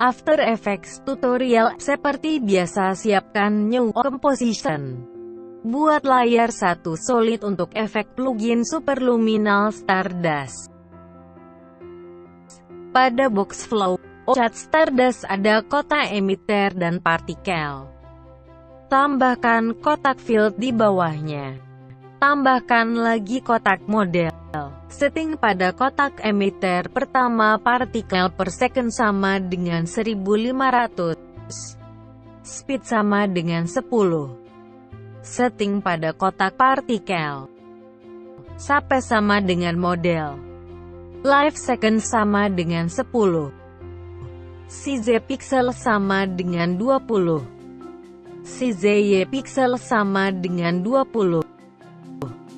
After Effects tutorial. Seperti biasa, siapkan New Composition. Buat layar satu solid untuk efek plugin Superluminal Stardust. Pada box flow cat Stardust ada kotak emitter dan partikel. Tambahkan kotak field di bawahnya. Tambahkan lagi kotak model. Setting pada kotak emitter pertama partikel per second sama dengan 1500. Speed sama dengan 10. Setting pada kotak partikel. Sampai sama dengan model. Life second sama dengan 10. CZ pixel sama dengan 20. CZY pixel sama dengan 20.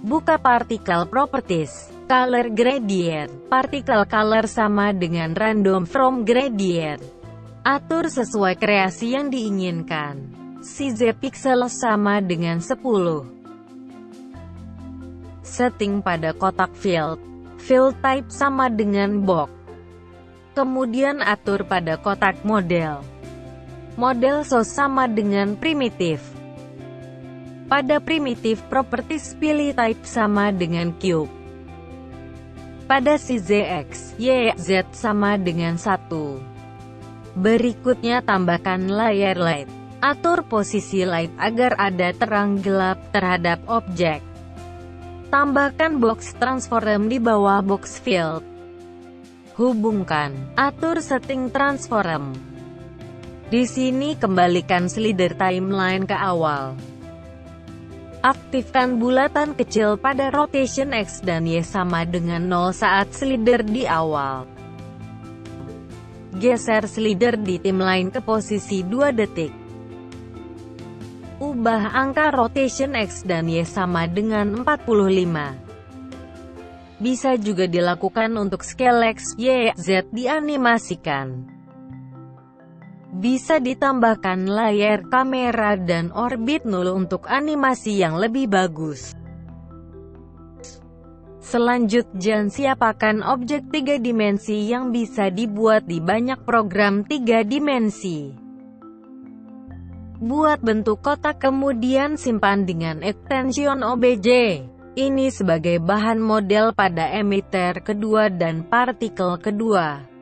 Buka particle properties. Color gradient. Particle color sama dengan random from gradient. Atur sesuai kreasi yang diinginkan. CZ pixel sama dengan 10. Setting pada kotak field. Field type sama dengan box. Kemudian atur pada kotak model. Model source sama dengan primitive. Pada primitive properties pilih type sama dengan cube. Pada CZX, Y, Z sama dengan 1. Berikutnya tambahkan layer light. Atur posisi light agar ada terang gelap terhadap objek. Tambahkan box transform di bawah box field. Hubungkan. Atur setting transform. Di sini kembalikan slider timeline ke awal. Aktifkan bulatan kecil pada rotation X dan Y sama dengan 0 saat slider di awal. Geser slider di timeline ke posisi 2 detik. Ubah angka rotation X dan Y sama dengan 45. Bisa juga dilakukan untuk scale X, Y, Z dianimasikan. Bisa ditambahkan layar kamera dan orbit null untuk animasi yang lebih bagus. Selanjutnya siapkan objek 3 dimensi yang bisa dibuat di banyak program 3 dimensi. Buat bentuk kotak kemudian simpan dengan extension OBJ. Ini sebagai bahan model pada emitter kedua dan partikel kedua.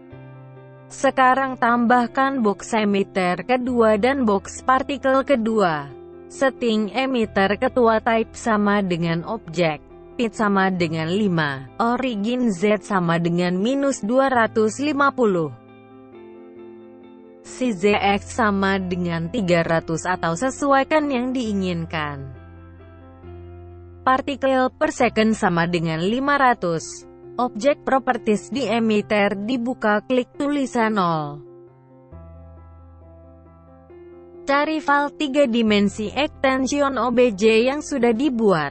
Sekarang tambahkan box emitter kedua dan box partikel kedua. Setting emitter ketua type sama dengan objek. Fit sama dengan 5. Origin Z sama dengan -250. CZX sama dengan 300 atau sesuaikan yang diinginkan. Partikel per second sama dengan 500. Objek properties di emitter dibuka, klik tulisan 0. Cari file 3 dimensi extension OBJ yang sudah dibuat.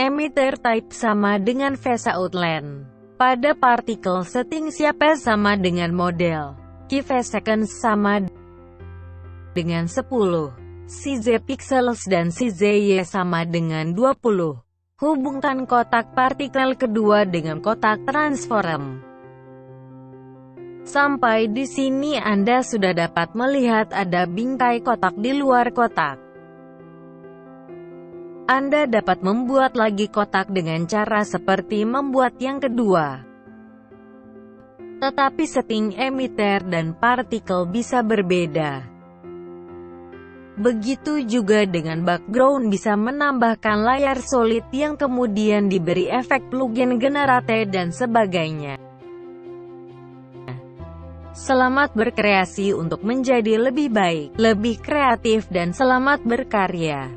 Emitter type sama dengan face outline. Pada partikel setting siapa sama dengan model. Key face seconds sama dengan 10. CZ pixels dan CZY sama dengan 20. Hubungkan kotak partikel kedua dengan kotak transform. Sampai di sini Anda sudah dapat melihat ada bingkai kotak di luar kotak. Anda dapat membuat lagi kotak dengan cara seperti membuat yang kedua. Tetapi setting emitter dan partikel bisa berbeda. Begitu juga dengan background bisa menambahkan layar solid yang kemudian diberi efek plugin generate dan sebagainya. Selamat berkreasi untuk menjadi lebih baik, lebih kreatif dan selamat berkarya.